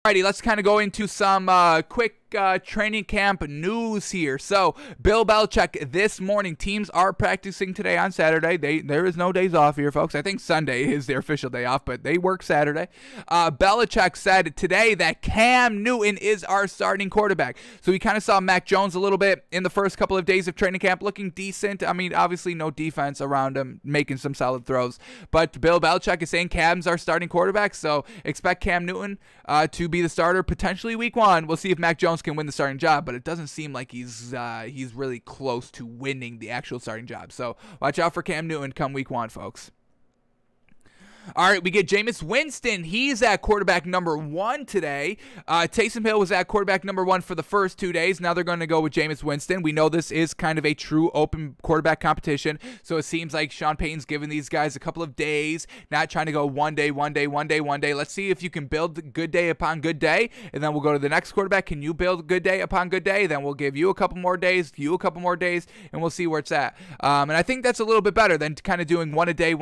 Alrighty, let's kind of go into some quick training camp news here. So, Bill Belichick this morning, teams are practicing today on Saturday. There is no days off here, folks. I think Sunday is their official day off, but they work Saturday. Belichick said today that Cam Newton is our starting quarterback. So, we kind of saw Mac Jones a little bit in the first couple of days of training camp looking decent. I mean, obviously no defense around him, making some solid throws. But Bill Belichick is saying Cam's our starting quarterback, so expect Cam Newton to be the starter potentially week 1. We'll see if Mac Jones can win the starting job, but it doesn't seem like he's really close to winning the actual starting job. So watch out for Cam Newton come week 1, folks. All right, we get Jameis Winston. He's at quarterback number 1 today. Taysom Hill was at quarterback number 1 for the first 2 days. Now they're going to go with Jameis Winston. We know this is kind of a true open quarterback competition, so it seems like Sean Payton's giving these guys a couple of days, not trying to go one day. Let's see if you can build good day upon good day, and then we'll go to the next quarterback. Can you build good day upon good day? Then we'll give you a couple more days, and we'll see where it's at. And I think that's a little bit better than kind of doing one a day.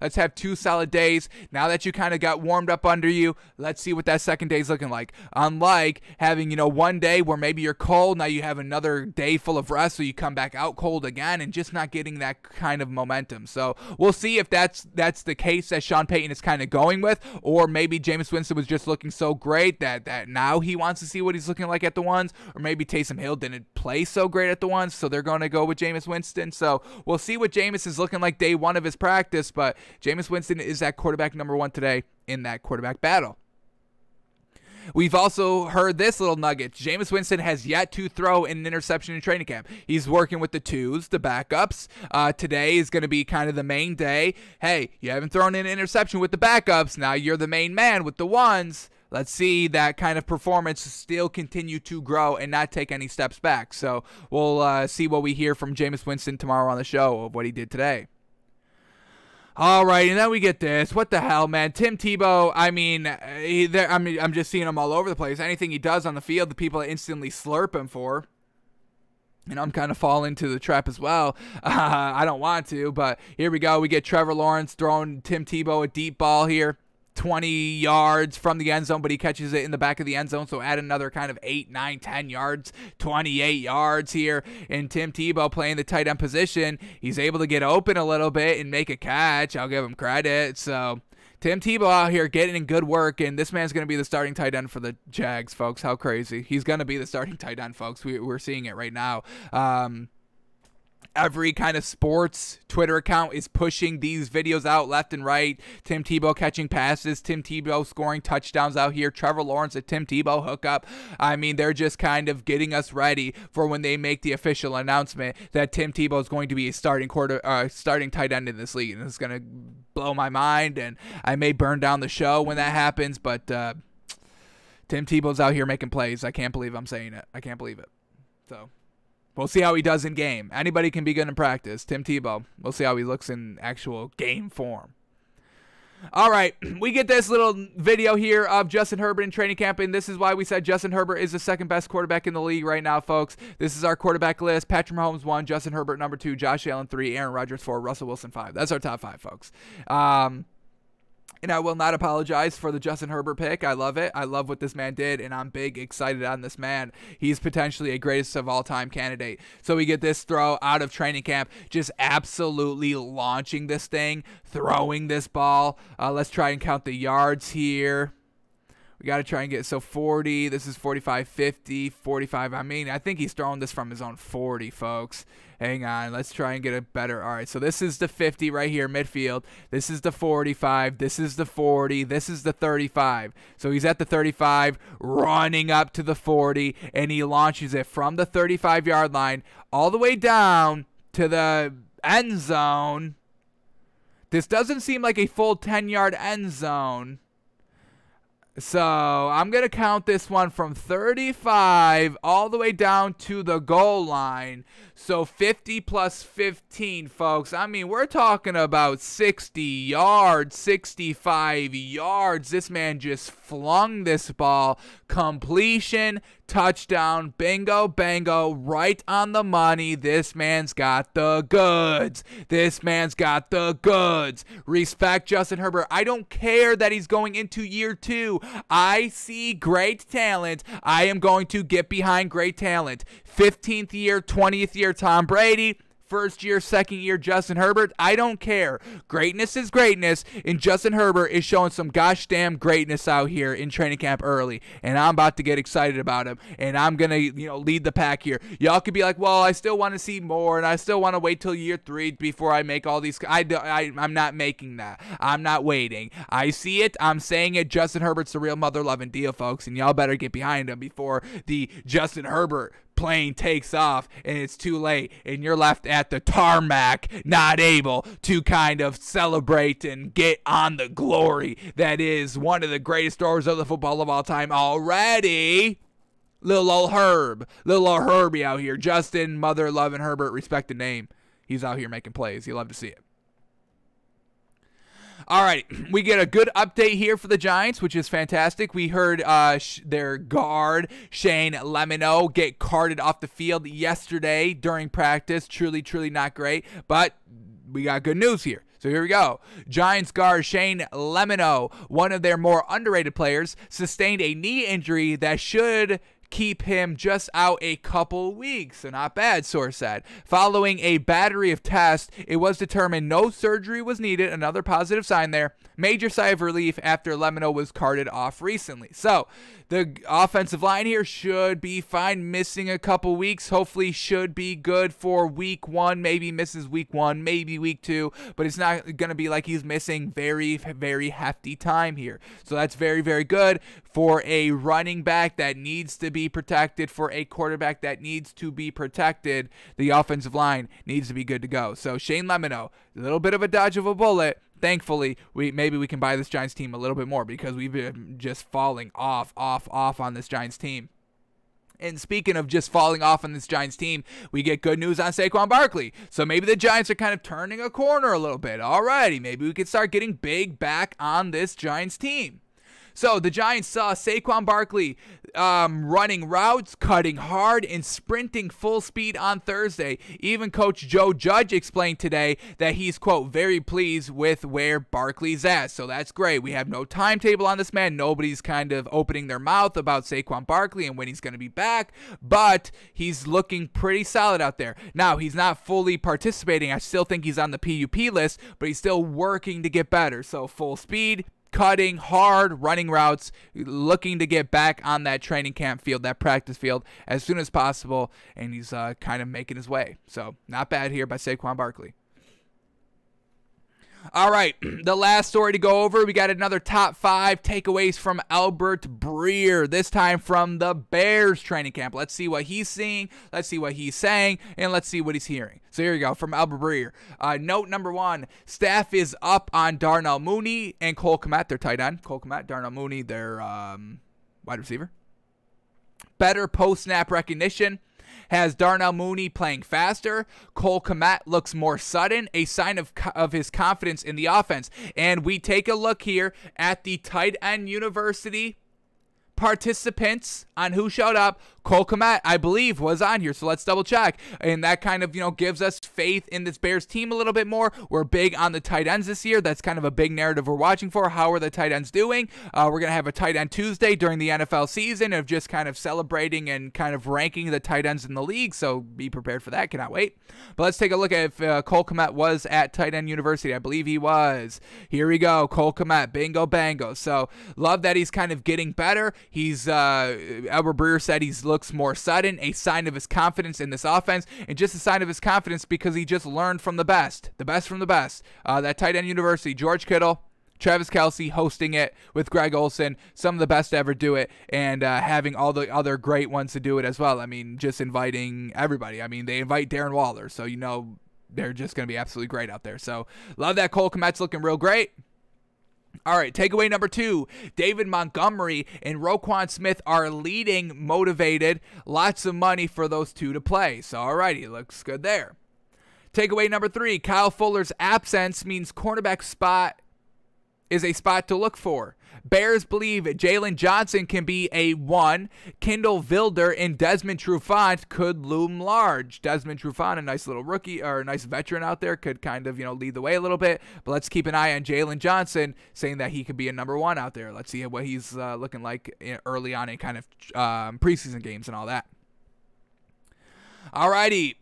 Let's have 2 solid days. Now that you kind of got warmed up under you, let's see what that second day is looking like. Unlike having, one day where maybe you're cold, now you have another day full of rest, so you come back out cold again and just not getting that kind of momentum. So we'll see if that's the case that Sean Payton is kind of going with, or maybe Jameis Winston was just looking so great that now he wants to see what he's looking like at the ones, or maybe Taysom Hill didn't play so great at the ones, so they're going to go with Jameis Winston. So we'll see what Jameis is looking like day 1 of his practice, but Jameis Winston is at quarterback number 1 today in that quarterback battle. We've also heard this little nugget. Jameis Winston has yet to throw an interception in training camp. He's working with the 2s, the backups. Today is going to be kind of the main day. Hey, you haven't thrown an interception with the backups. Now you're the main man with the 1s. Let's see that kind of performance still continue to grow and not take any steps back. So we'll see what we hear from Jameis Winston tomorrow on the show of what he did today. All right, and then we get this. What the hell, man? Tim Tebow, I'm just seeing him all over the place. Anything he does on the field, the people instantly slurp him for. And I'm kind of falling into the trap as well. I don't want to, but here we go. We get Trevor Lawrence throwing Tim Tebow a deep ball here. 20 yards from the end zone, but he catches it in the back of the end zone, so add another kind of 8, 9, 10 yards, 28 yards here. And Tim Tebow playing the tight end position, he's able to get open a little bit and make a catch. I'll give him credit. So Tim Tebow out here getting in good work, and this man's going to be the starting tight end for the Jags, folks. How crazy. He's going to be the starting tight end, folks. We're seeing it right now. Every kind of sports Twitter account is pushing these videos out left and right. Tim Tebow catching passes, Tim Tebow scoring touchdowns out here, Trevor Lawrence at Tim Tebow hookup. I mean, they're just kind of getting us ready for when they make the official announcement that Tim Tebow is going to be a starting tight end in this league. And it's going to blow my mind, and I may burn down the show when that happens, but Tim Tebow's out here making plays. I can't believe I'm saying it. I can't believe it. So we'll see how he does in game. Anybody can be good in practice. Tim Tebow, we'll see how he looks in actual game form. All right, we get this little video here of Justin Herbert in training camp, and this is why we said Justin Herbert is the second best quarterback in the league right now, folks. This is our quarterback list. Patrick Mahomes 1, Justin Herbert number 2, Josh Allen 3, Aaron Rodgers 4, Russell Wilson 5. That's our top 5, folks. And I will not apologize for the Justin Herbert pick. I love it. I love what this man did, and I'm big excited on this man. He's potentially a greatest of all-time candidate. So we get this throw out of training camp, just absolutely launching this thing, throwing this ball. Let's try and count the yards here. We got to try and get, so 40, this is 45, 50, 45. I mean, I think he's throwing this from his own 40, folks. Hang on, let's try and get a better. All right, so this is the 50 right here, midfield. This is the 45, this is the 40, this is the 35. So he's at the 35, running up to the 40, and he launches it from the 35-yard line all the way down to the end zone. This doesn't seem like a full 10-yard end zone. So I'm going to count this one from 35 all the way down to the goal line. So 50 plus 15, folks. I mean, we're talking about 60 yards, 65 yards. This man just flung this ball. Completion, touchdown, bingo, bango, right on the money. This man's got the goods. This man's got the goods. Respect Justin Herbert. I don't care that he's going into year 2. I see great talent. I am going to get behind great talent. 15th year, 20th year Tom Brady. First year, second year, Justin Herbert, I don't care. Greatness is greatness, and Justin Herbert is showing some gosh damn greatness out here in training camp early, and I'm about to get excited about him, and I'm going to, lead the pack here. Y'all could be like, well, I still want to see more, and I still want to wait till year 3 before I make all these. I'm not making that. I'm not waiting. I see it. I'm saying it. Justin Herbert's the real mother-loving deal, folks, and y'all better get behind him before the Justin Herbert plane takes off and it's too late and you're left at the tarmac not able to kind of celebrate and get on the glory that is one of the greatest stars of the football of all time already. Little old Herbie out here. Justin, mother-loving Herbert, respect the name. He's out here making plays. You love to see it. All right, we get a good update here for the Giants, which is fantastic. We heard their guard, Shane Lemino, get carted off the field yesterday during practice. Truly, truly not great, but we got good news here. So here we go. Giants guard Shane Lemino, one of their more underrated players, sustained a knee injury that should keep him just out a couple weeks. So not bad, source said. Following a battery of tests, it was determined no surgery was needed. Another positive sign there. Major sigh of relief after Lemino was carted off recently. So the offensive line here should be fine. Missing a couple weeks. Hopefully should be good for week 1. Maybe misses week 1, maybe week 2. But it's not going to be like he's missing very, very hefty time here. So that's very, very good for a running back that needs to be protected, for a quarterback that needs to be protected. The offensive line needs to be good to go. So Shane Lemino, a little bit of a dodge of a bullet. Thankfully, maybe we can buy this Giants team a little bit more because we've been just falling off on this Giants team. And speaking of just falling off on this Giants team, we get good news on Saquon Barkley. So maybe the Giants are kind of turning a corner a little bit. Alrighty, maybe we can start getting big back on this Giants team. So the Giants saw Saquon Barkley running routes, cutting hard, and sprinting full speed on Thursday. Even Coach Joe Judge explained today that he's, quote, very pleased with where Barkley's at. So that's great. We have no timetable on this man. Nobody's kind of opening their mouth about Saquon Barkley and when he's going to be back, but he's looking pretty solid out there. Now, he's not fully participating. I still think he's on the PUP list, but he's still working to get better. So full speed, cutting hard, running routes, looking to get back on that training camp field, that practice field, as soon as possible, and he's kind of making his way. So not bad here by Saquon Barkley. All right, the last story to go over, we got another top 5 takeaways from Albert Breer, this time from the Bears training camp. Let's see what he's seeing, let's see what he's saying, and let's see what he's hearing. So here we go, from Albert Breer. Note number 1, staff is up on Darnell Mooney and Cole Kmet, their tight end. Cole Kmet, Darnell Mooney, their wide receiver. Better post-snap recognition has Darnell Mooney playing faster. Cole Kmet looks more sudden, a sign of his confidence in the offense. And we take a look here at the tight end university participants on who showed up. Cole Kmet, I believe, was on here, so let's double check. And that kind of, gives us faith in this Bears team a little bit more. We're big on the tight ends this year. That's kind of a big narrative we're watching for. How are the tight ends doing? We're going to have a tight end Tuesday during the NFL season of just kind of celebrating and kind of ranking the tight ends in the league, so be prepared for that. Cannot wait. But let's take a look at if Cole Kmet was at tight end university. I believe he was. Here we go. Cole Kmet, bingo bango. So love that he's kind of getting better. He's, Albert Breer said he looks more sudden, a sign of his confidence in this offense, and just a sign of his confidence because he just learned from the best from the best. That tight end university, George Kittle, Travis Kelce hosting it with Greg Olsen, some of the best to ever do it, and having all the other great ones to do it as well. I mean, just inviting everybody. I mean, they invite Darren Waller, so they're just going to be absolutely great out there. So love that Cole Kmet's looking real great. All right, takeaway number 2, David Montgomery and Roquan Smith are leading, motivated. Lots of money for those two to play. So, all righty, looks good there. Takeaway number 3, Kyle Fuller's absence means cornerback spot is a spot to look for. Bears believe Jalen Johnson can be a 1. Kindle Vilder and Desmond Trufant could loom large. Desmond Trufant, a nice little rookie or a nice veteran out there, could kind of, lead the way a little bit. But let's keep an eye on Jalen Johnson, saying that he could be a number 1 out there. Let's see what he's looking like early on in kind of preseason games and all that. Alrighty.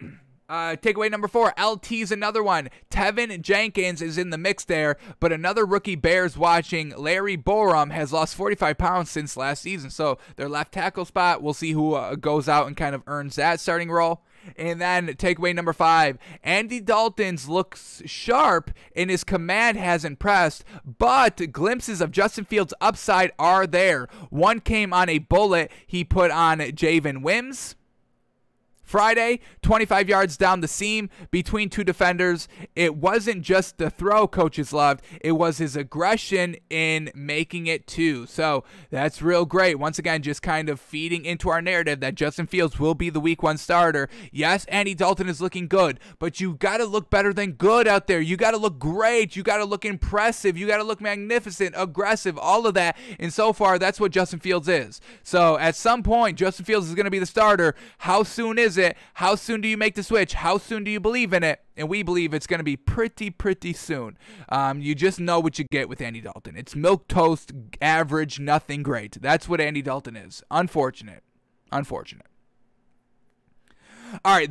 Takeaway number 4, LT's another one. Tevin Jenkins is in the mix there, but another rookie Bears watching, Larry Borum, has lost 45 pounds since last season. So their left tackle spot, we'll see who goes out and kind of earns that starting role. And then takeaway number 5, Andy Dalton's looks sharp and his command has impressed, but glimpses of Justin Fields' upside are there. One came on a bullet he put on Javen Wims Friday, 25 yards down the seam between 2 defenders. It wasn't just the throw coaches loved, it was his aggression in making it too. So that's real great. Once again, just kind of feeding into our narrative that Justin Fields will be the week 1 starter. Yes, Andy Dalton is looking good, but you got to look better than good out there. You got to look great. You got to look impressive. You got to look magnificent, aggressive, all of that. And so far, that's what Justin Fields is. So at some point, Justin Fields is going to be the starter. How soon is it? How soon do you make the switch? How soon do you believe in it? And we believe it's going to be pretty soon. You just know what you get with Andy Dalton. It's milquetoast, average, nothing great. That's what Andy Dalton is. Unfortunate. All right,